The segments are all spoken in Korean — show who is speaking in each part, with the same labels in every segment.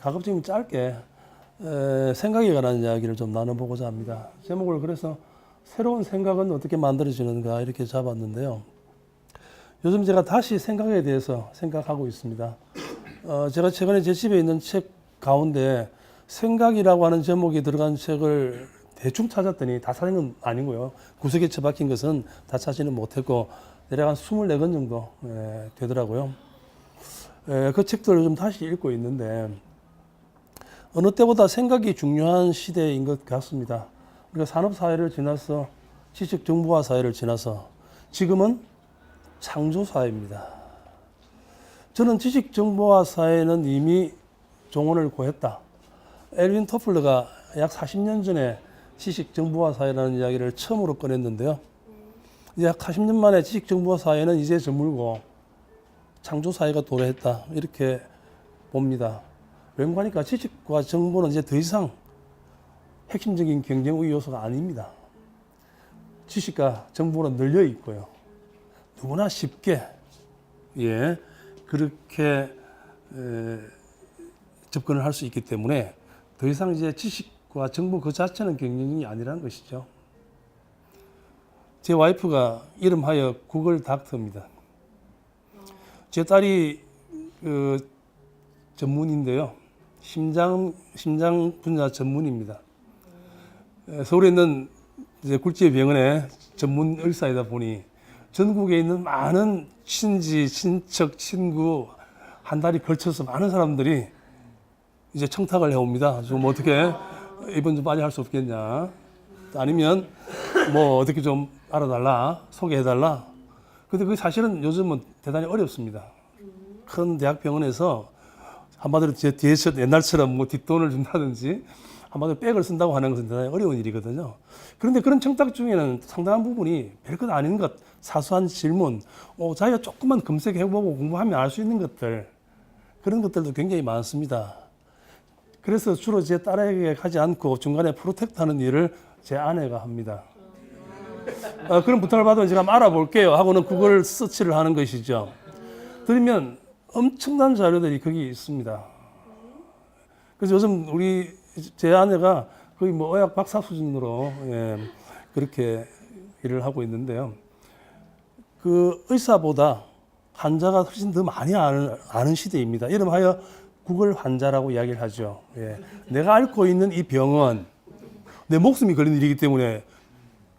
Speaker 1: 가급적 짧게 생각에 관한 이야기를 좀 나눠보고자 합니다. 제목을 그래서 새로운 생각은 어떻게 만들어지는가 이렇게 잡았는데요. 요즘 제가 다시 생각에 대해서 생각하고 있습니다. 제가 최근에 제 집에 있는 책 가운데 생각이라고 하는 제목이 들어간 책을 대충 찾았더니 다 찾은 건 아니고요. 구석에 처박힌 것은 다 찾지는 못했고 대략 한 24권 정도 되더라고요. 그 책들을 좀 다시 읽고 있는데 어느 때보다 생각이 중요한 시대인 것 같습니다. 우리가 산업사회를 지나서 지식정보화 사회를 지나서 지금은 창조사회입니다. 저는 지식정보화 사회는 이미 종언을 고했다. 엘빈 토플러가 약 40년 전에 지식정보화 사회라는 이야기를 처음으로 꺼냈는데요. 이제 약 40년 만에 지식정보화 사회는 이제 저물고 창조사회가 도래했다. 이렇게 봅니다. 왠가 하니까 지식과 정보는 이제 더 이상 핵심적인 경쟁 우위 요소가 아닙니다. 지식과 정보는 널려 있고요. 누구나 쉽게 그렇게 접근을 할 수 있기 때문에 더 이상 이제 지식과 정보 그 자체는 경쟁이 아니라는 것이죠. 제 와이프가 이름하여 구글 닥터입니다. 제 딸이 전문인데요. 심장 분야 전문입니다. 서울에 있는 이제 굴지병원의 전문 의사이다 보니 전국에 있는 많은 친지, 친척, 친구 한 달이 걸쳐서 많은 사람들이 이제 청탁을 해옵니다. 좀 어떻게 이번 좀 빨리 할 수 없겠냐? 아니면 뭐 어떻게 좀 알아달라, 소개해달라. 근데 그게 사실은 요즘은 대단히 어렵습니다. 큰 대학병원에서 한마디로 제 뒤에서 옛날처럼 뭐 뒷돈을 준다든지 한마디로 백을 쓴다고 하는 것은 대단히 어려운 일이거든요. 그런데 그런 청탁 중에는 상당한 부분이 별것 아닌 것, 사소한 질문, 자기가 조금만 검색해보고 공부하면 알 수 있는 것들, 그런 것들도 굉장히 많습니다. 그래서 주로 제 딸에게 가지 않고 중간에 프로텍트 하는 일을 제 아내가 합니다. 그런 부탁을 받으면 제가 한번 알아볼게요 하고는 구글 서치를 하는 것이죠. 들으면 엄청난 자료들이 거기 있습니다. 그래서 요즘 제 아내가 거의 뭐 의학 박사 수준으로 그렇게 일을 하고 있는데요. 그 의사보다 환자가 훨씬 더 많이 아는 시대입니다. 이름하여 구글 환자라고 이야기를 하죠. 내가 앓고 있는 이 병은 내 목숨이 걸린 일이기 때문에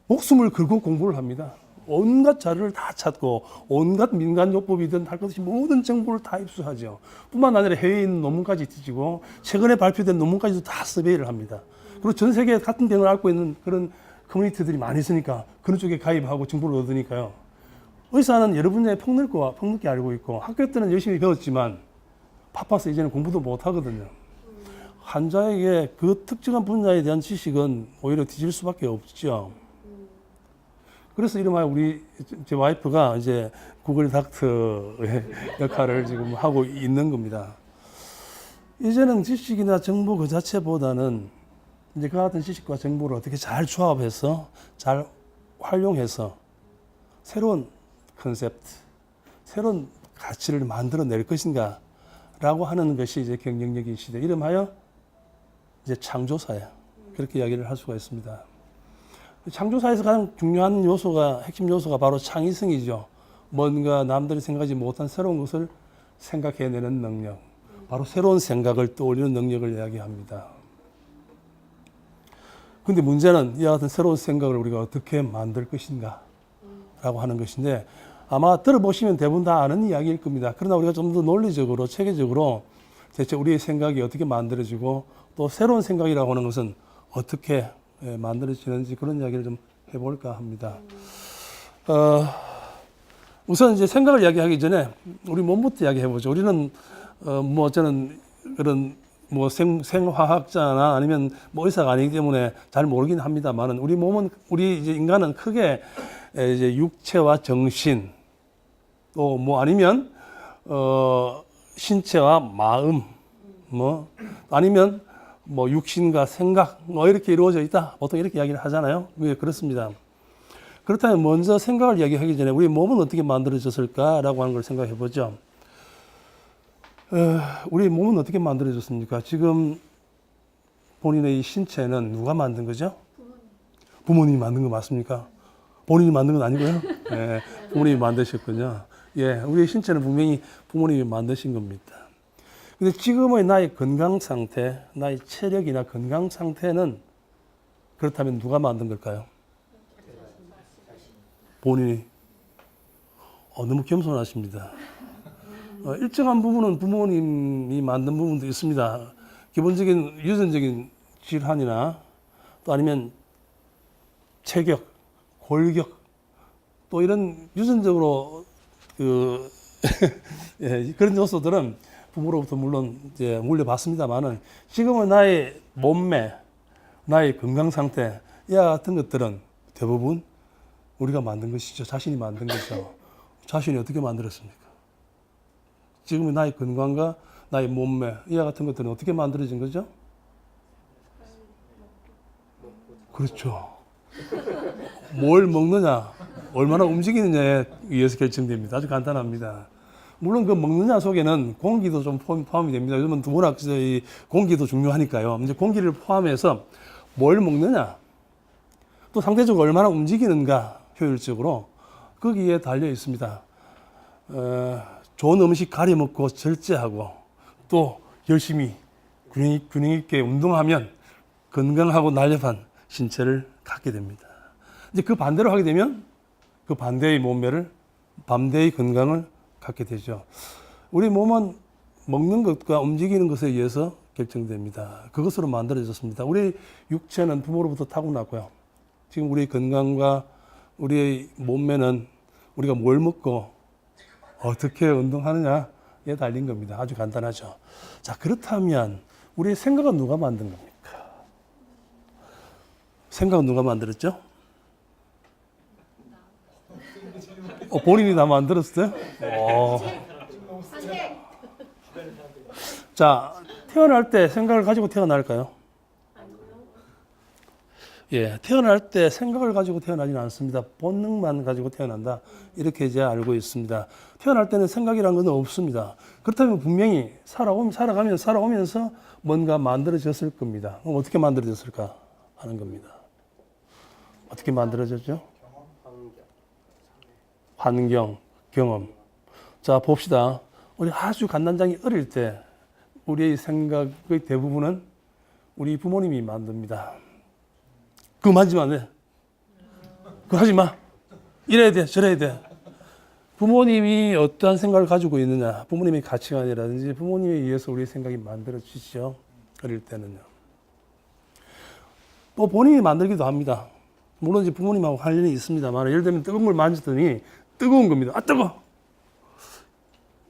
Speaker 1: 목숨을 걸고 공부를 합니다. 온갖 자료를 다 찾고 온갖 민간요법이든 할 것 없이 모든 정보를 다 입수하죠. 뿐만 아니라 해외에 있는 논문까지 뒤지고 최근에 발표된 논문까지도 다 서베이를 합니다. 그리고 전 세계에 같은 병을 앓고 있는 그런 커뮤니티들이 많이 있으니까 그런 쪽에 가입하고 정보를 얻으니까요. 의사는 여러 분야에 폭넓게 알고 있고 학교 때는 열심히 배웠지만 바빠서 이제는 공부도 못 하거든요. 환자에게 그 특정한 분야에 대한 지식은 오히려 뒤질 수밖에 없죠. 그래서 이름하여 제 와이프가 이제 구글 닥터의 역할을 지금 하고 있는 겁니다. 이제는 지식이나 정보 그 자체보다는 이제 그 같은 지식과 정보를 어떻게 잘 조합해서 잘 활용해서 새로운 컨셉트, 새로운 가치를 만들어낼 것인가 라고 하는 것이 이제 경쟁력인 시대. 이름하여 이제 창조사회. 그렇게 이야기를 할 수가 있습니다. 창조사에서 가장 중요한 요소가, 핵심 요소가 바로 창의성이죠. 뭔가 남들이 생각하지 못한 새로운 것을 생각해내는 능력. 바로 새로운 생각을 떠올리는 능력을 이야기합니다. 근데 문제는 이와 같은 새로운 생각을 우리가 어떻게 만들 것인가 라고 하는 것인데 아마 들어보시면 대부분 다 아는 이야기일 겁니다. 그러나 우리가 좀 더 논리적으로, 체계적으로 대체 우리의 생각이 어떻게 만들어지고 또 새로운 생각이라고 하는 것은 어떻게 만들어지는지 그런 이야기를 좀 해볼까 합니다. 우선 이제 생각을 이야기하기 전에 우리 몸부터 이야기해보죠. 우리는 저는 그런 생화학자나 아니면 의사가 아니기 때문에 잘 모르긴 합니다만은 우리 이제 인간은 크게 이제 육체와 정신 또 아니면 신체와 마음 아니면 육신과 생각 이렇게 이루어져 있다. 보통 이렇게 이야기를 하잖아요. 왜 그렇습니다. 그렇다면 먼저 생각을 이야기하기 전에 우리 몸은 어떻게 만들어졌을까라고 하는 걸 생각해 보죠. 우리 몸은 어떻게 만들어졌습니까? 지금 본인의 이 신체는 누가 만든 거죠? 부모님이 만든 거 맞습니까? 본인이 만든 건 아니고요. 예, 부모님이 만드셨군요. 예, 우리의 신체는 분명히 부모님이 만드신 겁니다. 근데 지금의 나의 건강 상태, 나의 체력이나 건강 상태는 그렇다면 누가 만든 걸까요? 본인이. 너무 겸손하십니다. 일정한 부분은 부모님이 만든 부분도 있습니다. 기본적인 유전적인 질환이나 또 아니면 체격, 골격 또 이런 유전적으로 예, 그런 요소들은 부모로부터 물론 이제 물려받습니다만은 지금은 나의 몸매, 나의 건강 상태 이와 같은 것들은 대부분 우리가 만든 것이죠. 자신이 만든 거죠. 자신이 어떻게 만들었습니까? 지금의 나의 건강과 나의 몸매 이와 같은 것들은 어떻게 만들어진 거죠? 그렇죠. 뭘 먹느냐, 얼마나 움직이느냐에 의해서 결정됩니다. 아주 간단합니다. 물론 그 먹느냐 속에는 공기도 좀 포함이 됩니다. 요즘은 워낙 이 공기도 중요하니까요. 이제 공기를 포함해서 뭘 먹느냐, 또 상대적으로 얼마나 움직이는가 효율적으로 거기에 달려 있습니다. 좋은 음식 가려 먹고 절제하고 또 열심히 균형 있게 운동하면 건강하고 날렵한 신체를 갖게 됩니다. 이제 그 반대로 하게 되면 그 반대의 몸매를, 반대의 건강을 갖게 되죠. 우리 몸은 먹는 것과 움직이는 것에 의해서 결정됩니다. 그것으로 만들어졌습니다. 우리 육체는 부모로부터 타고났고요. 지금 우리의 건강과 우리의 몸매는 우리가 뭘 먹고 어떻게 운동하느냐에 달린 겁니다. 아주 간단하죠. 자, 그렇다면 우리의 생각은 누가 만든 겁니까? 생각은 누가 만들었죠? 본인이 다 만들었어요? 자, 태어날 때 생각을 가지고 태어날까요? 예, 태어날 때 생각을 가지고 태어나지는 않습니다. 본능만 가지고 태어난다. 이렇게 이제 알고 있습니다. 태어날 때는 생각이라는 건 없습니다. 그렇다면 분명히 살아오면서 뭔가 만들어졌을 겁니다. 그럼 어떻게 만들어졌을까 하는 겁니다. 어떻게 만들어졌죠? 환경, 경험. 자, 봅시다. 우리 아주 갓난장이 어릴 때 우리의 생각의 대부분은 우리 부모님이 만듭니다. 그거 만지면 안 돼. 그거 하지 마. 이래야 돼. 저래야 돼. 부모님이 어떠한 생각을 가지고 있느냐. 부모님의 가치관이라든지 부모님에 의해서 우리의 생각이 만들어지죠. 어릴 때는요. 또 본인이 만들기도 합니다. 물론 이제 부모님하고 관련이 있습니다만 예를 들면 뜨거운 걸 만졌더니 뜨거운 겁니다. 아, 뜨거!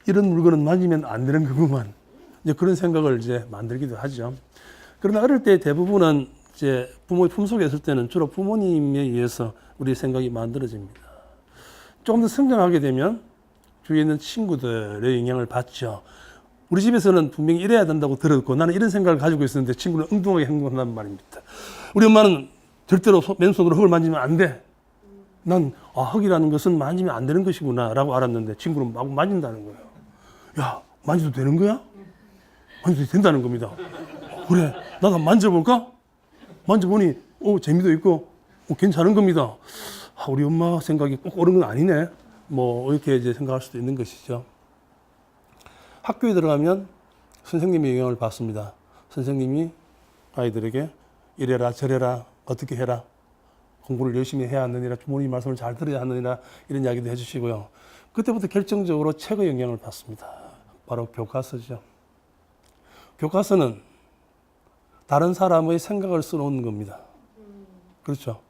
Speaker 1: 이런 물건은 만지면 안 되는 거구만. 이제 그런 생각을 이제 만들기도 하죠. 그러나 어릴 때 대부분은 이제 부모의 품속에 있을 때는 주로 부모님에 의해서 우리 생각이 만들어집니다. 조금 더 성장하게 되면 주위에 있는 친구들의 영향을 받죠. 우리 집에서는 분명히 이래야 된다고 들었고 나는 이런 생각을 가지고 있었는데 친구는 엉뚱하게 행동한단 말입니다. 우리 엄마는 절대로 맨손으로 흙을 만지면 안 돼. 난 흙이라는 것은 만지면 안 되는 것이구나 라고 알았는데 친구는 막 만진다는 거예요. 야, 만져도 되는 거야? 만져도 된다는 겁니다. 그래, 나도 한번 만져볼까? 만져보니 재미도 있고 괜찮은 겁니다. 우리 엄마 생각이 꼭 옳은 건 아니네. 뭐 이렇게 이제 생각할 수도 있는 것이죠. 학교에 들어가면 선생님의 영향을 받습니다. 선생님이 아이들에게 이래라 저래라 어떻게 해라 공부를 열심히 해야 하느니라 부모님 말씀을 잘 들어야 하느니라 이런 이야기도 해주시고요. 그때부터 결정적으로 책의 영향을 받습니다. 바로 교과서죠. 교과서는 다른 사람의 생각을 써놓는 겁니다. 그렇죠.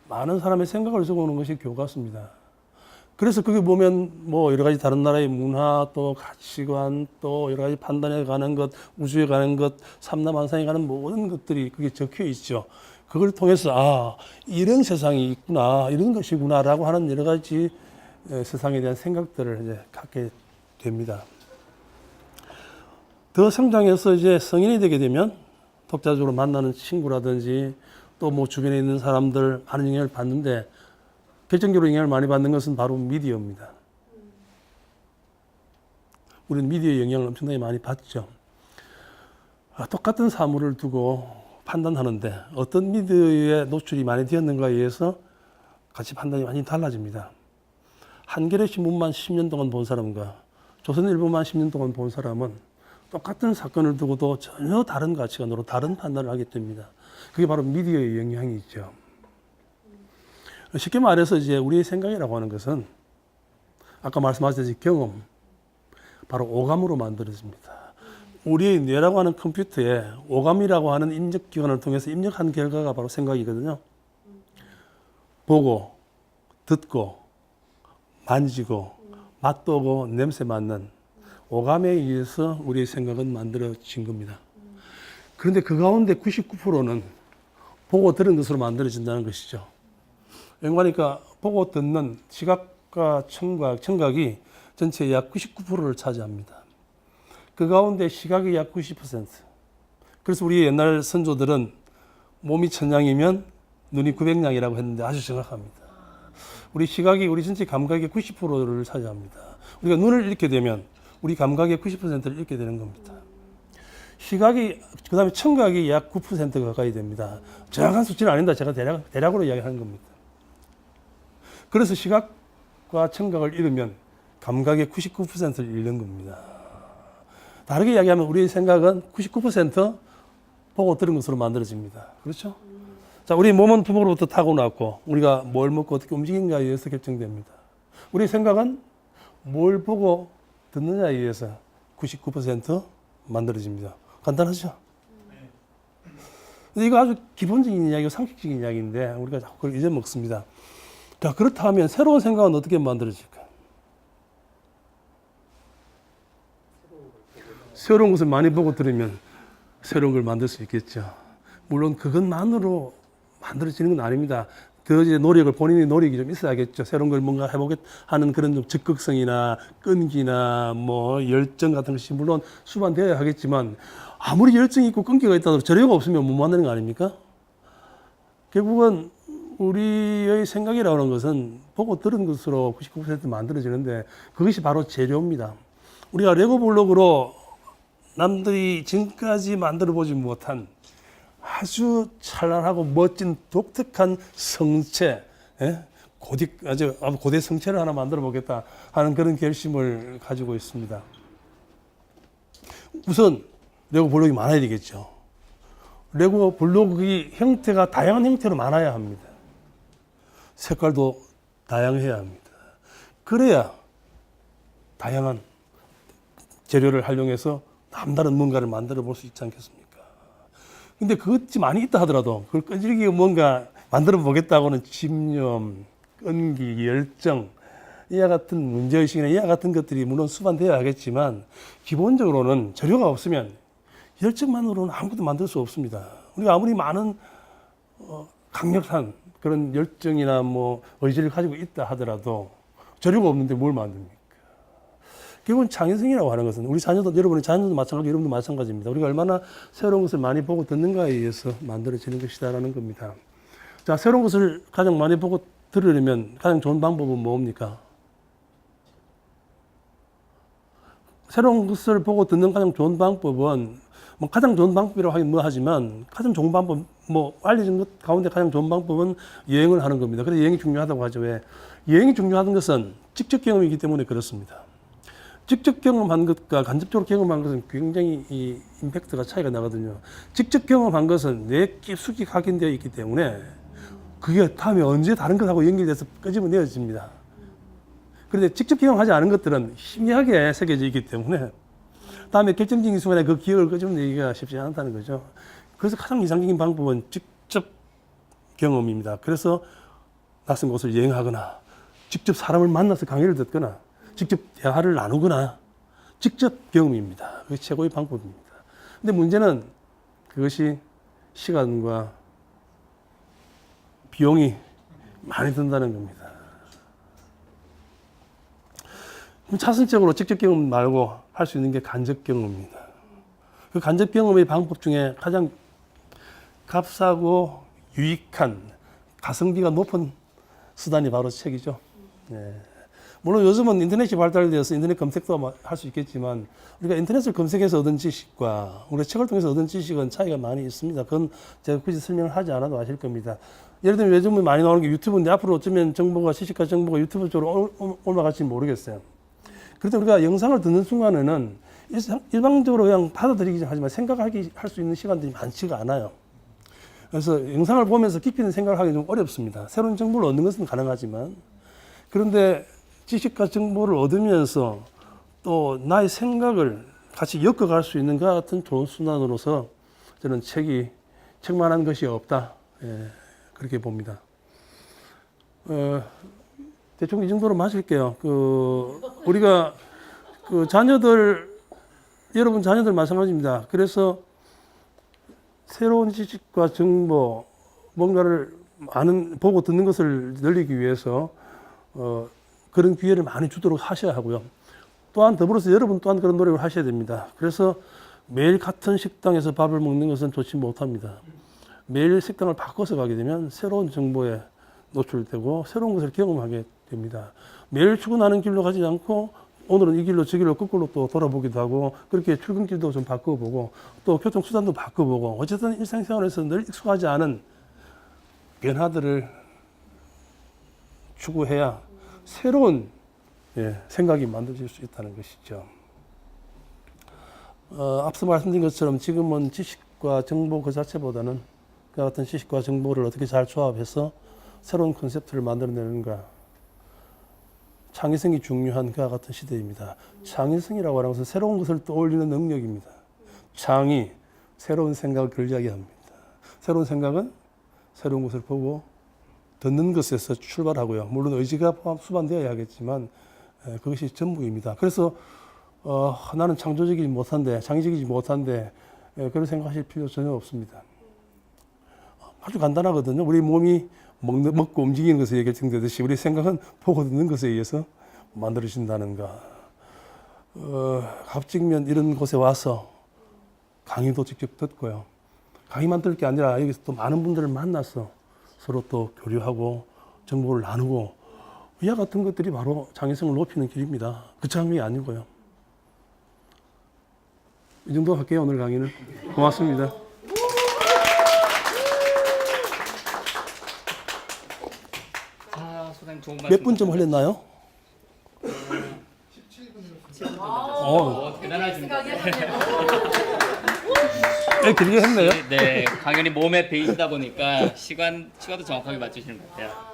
Speaker 1: 많은 사람의 생각을 적어놓은 것이 교과서입니다. 그래서 그게 보면 뭐 여러 가지 다른 나라의 문화 또 가치관 또 여러 가지 판단에 관한 것 우주에 관한 것 삼라만상에 관한 모든 것들이 그게 적혀 있죠. 그걸 통해서 이런 세상이 있구나 이런 것이구나 라고 하는 여러 가지 세상에 대한 생각들을 이제 갖게 됩니다. 더 성장해서 이제 성인이 되게 되면 독자적으로 만나는 친구라든지 또 뭐 주변에 있는 사람들 많은 영향을 받는데 결정적으로 영향을 많이 받는 것은 바로 미디어입니다. 우리는 미디어의 영향을 엄청나게 많이 받죠. 똑같은 사물을 두고 판단하는데 어떤 미디어에 노출이 많이 되었는가에 의해서 같이 판단이 많이 달라집니다. 한겨레 신문만 10년 동안 본 사람과 조선일보만 10년 동안 본 사람은 똑같은 사건을 두고도 전혀 다른 가치관으로 다른 판단을 하게 됩니다. 그게 바로 미디어의 영향이죠. 쉽게 말해서 이제 우리의 생각이라고 하는 것은 아까 말씀하셨듯이 경험, 바로 오감으로 만들어집니다. 우리의 뇌라고 하는 컴퓨터에 오감이라고 하는 입력 기관을 통해서 입력한 결과가 바로 생각이거든요. 보고, 듣고, 만지고, 맛보고, 냄새 맡는 오감에 의해서 우리의 생각은 만들어진 겁니다. 그런데 그 가운데 99%는 보고 들은 것으로 만들어진다는 것이죠. 그러니까 보고 듣는 시각과 청각이 전체의 약 99%를 차지합니다. 그 가운데 시각이 약 90%. 그래서 우리 옛날 선조들은 몸이 천냥이면 눈이 900냥이라고 했는데 아주 정확합니다. 우리 시각이 우리 전체 감각의 90%를 차지합니다. 우리가 눈을 잃게 되면 우리 감각의 90%를 잃게 되는 겁니다. 시각이, 그 다음에 청각이 약 9% 가까이 됩니다. 정확한 수치는 아닙니다. 제가 대략으로 이야기하는 겁니다. 그래서 시각과 청각을 잃으면 감각의 99%를 잃는 겁니다. 다르게 이야기하면 우리의 생각은 99% 보고 들은 것으로 만들어집니다. 그렇죠? 자, 우리 몸은 부모로부터 타고났고 우리가 뭘 먹고 어떻게 움직이는가에 의해서 결정됩니다. 우리 생각은 뭘 보고 듣느냐에 의해서 99% 만들어집니다. 간단하죠? 근데 이거 아주 기본적인 이야기고 상식적인 이야기인데 우리가 자꾸 그걸 잊어먹습니다. 자, 그렇다면 새로운 생각은 어떻게 만들어질까? 새로운 것을 많이 보고 들으면 새로운 걸 만들 수 있겠죠. 물론 그것만으로 만들어지는 건 아닙니다. 더 이제 노력을, 본인의 노력이 좀 있어야겠죠. 새로운 걸 뭔가 해보겠 하는 그런 좀 적극성이나 끈기나 뭐 열정 같은 것이 물론 수반되어야 하겠지만 아무리 열정이 있고 끈기가 있다고 재료가 없으면 못 만드는 거 아닙니까? 결국은 우리의 생각이라고 하는 것은 보고 들은 것으로 99% 만들어지는데 그것이 바로 재료입니다. 우리가 레고 블록으로 남들이 지금까지 만들어 보지 못한 아주 찬란하고 멋진 독특한 성체, 아주 고대 성체를 하나 만들어 보겠다 하는 그런 결심을 가지고 있습니다. 우선 레고 블록이 많아야 되겠죠. 레고 블록의 형태가 다양한 형태로 많아야 합니다. 색깔도 다양해야 합니다. 그래야 다양한 재료를 활용해서 남다른 뭔가를 만들어 볼 수 있지 않겠습니까? 근데 그것이 많이 있다 하더라도 그걸 끈질기게 뭔가 만들어 보겠다고는 집념, 끈기, 열정, 이와 같은 문제의식이나 이와 같은 것들이 물론 수반되어야 하겠지만 기본적으로는 재료가 없으면 열정만으로는 아무것도 만들 수 없습니다. 우리가 아무리 많은 강력한 그런 열정이나 뭐 의지를 가지고 있다 하더라도 재료가 없는데 뭘 만듭니까? 결국은 창의성이라고 하는 것은 우리 자녀도, 여러분의 자녀도 마찬가지고 여러분도 마찬가지입니다. 우리가 얼마나 새로운 것을 많이 보고 듣는가에 의해서 만들어지는 것이다라는 겁니다. 자, 새로운 것을 가장 많이 보고 들으려면 가장 좋은 방법은 뭡니까? 새로운 것을 보고 듣는 가장 좋은 방법은 뭐 가장 좋은 방법이라고 하긴 뭐 하지만 가장 좋은 방법, 뭐 알려진 것 가운데 가장 좋은 방법은 여행을 하는 겁니다. 그래서 여행이 중요하다고 하죠. 왜? 여행이 중요한 것은 직접 경험이기 때문에 그렇습니다. 직접 경험한 것과 간접적으로 경험한 것은 굉장히 이 임팩트가 차이가 나거든요. 직접 경험한 것은 뇌에 깊숙이 각인되어 있기 때문에 그게 다음에 언제 다른 것하고 연결돼서 끄집어내어집니다. 그런데 직접 경험하지 않은 것들은 희미하게 새겨져 있기 때문에 다음에 결정적인 순간에 그 기억을 끄집어내기가 쉽지 않다는 거죠. 그래서 가장 이상적인 방법은 직접 경험입니다. 그래서 낯선 곳을 여행하거나 직접 사람을 만나서 강의를 듣거나 직접 대화를 나누거나 직접 경험입니다. 그게 최고의 방법입니다. 근데 문제는 그것이 시간과 비용이 많이 든다는 겁니다. 차선적으로 직접 경험 말고 할 수 있는 게 간접 경험입니다. 그 간접 경험의 방법 중에 가장 값싸고 유익한 가성비가 높은 수단이 바로 책이죠. 네. 물론 요즘은 인터넷이 발달되어서 인터넷 검색도 할 수 있겠지만 우리가 인터넷을 검색해서 얻은 지식과 우리가 책을 통해서 얻은 지식은 차이가 많이 있습니다. 그건 제가 굳이 설명을 하지 않아도 아실 겁니다. 예를 들면 요즘은 많이 나오는 게 유튜브인데 앞으로 어쩌면 정보가 지식과 정보가 유튜브 쪽으로 올라갈지 모르겠어요. 그래도 우리가 영상을 듣는 순간에는 일방적으로 그냥 받아들이기 하지만 생각하기 할 수 있는 시간들이 많지가 않아요. 그래서 영상을 보면서 깊이 있는 생각을 하기 좀 어렵습니다. 새로운 정보를 얻는 것은 가능하지만 그런데 지식과 정보를 얻으면서 또 나의 생각을 같이 엮어갈 수 있는 것 같은 좋은 수단으로서 저는 책만한 것이 없다. 예, 그렇게 봅니다. 대충 이 정도로 마실게요. 우리가 여러분 자녀들 마찬가지입니다. 그래서 새로운 지식과 정보, 뭔가를 보고 듣는 것을 늘리기 위해서 그런 기회를 많이 주도록 하셔야 하고요. 또한 더불어서 여러분 또한 그런 노력을 하셔야 됩니다. 그래서 매일 같은 식당에서 밥을 먹는 것은 좋지 못합니다. 매일 식당을 바꿔서 가게 되면 새로운 정보에 노출되고 새로운 것을 경험하게 됩니다. 매일 출근하는 길로 가지 않고 오늘은 이 길로 저 길로 거꾸로 또 돌아보기도 하고 그렇게 출근길도 좀 바꿔보고 또 교통수단도 바꿔보고 어쨌든 일상생활에서 늘 익숙하지 않은 변화들을 추구해야 새로운 생각이 만들어질 수 있다는 것이죠. 앞서 말씀드린 것처럼 지금은 지식과 정보 그 자체보다는 그 같은 지식과 정보를 어떻게 잘 조합해서 새로운 컨셉트를 만들어내는가 창의성이 중요한 그와 같은 시대입니다. 창의성이라고 하는 것은 새로운 것을 떠올리는 능력입니다. 창의, 새로운 생각을 이야기합니다. 새로운 생각은 새로운 것을 보고 듣는 것에서 출발하고요. 물론 의지가 수반되어야 하겠지만 그것이 전부입니다. 그래서 나는 창조적이지 못한데, 창의적이지 못한데 그런 생각하실 필요 전혀 없습니다. 아주 간단하거든요. 우리 몸이 먹고 움직이는 것에 결정되듯이 우리 생각은 보고 듣는 것에 의해서 만들어진다는가. 갑직면 이런 곳에 와서 강의도 직접 듣고요. 강의만 들을 게 아니라 여기서 또 많은 분들을 만나서 서로 또 교류하고 정보를 나누고 이와 같은 것들이 바로 창의성을 높이는 길입니다. 그 장면이 아니고요. 이 정도 할게요. 오늘 강의는. 고맙습니다.
Speaker 2: 소장님 좋은 말씀.
Speaker 1: 몇 분쯤 흘렸나요?
Speaker 2: 17분. 대단하십니다.
Speaker 1: 길게 했네요.
Speaker 2: 네, 강연이 몸에 배이시다 보니까 시간도 정확하게 맞추시는 것 같아요.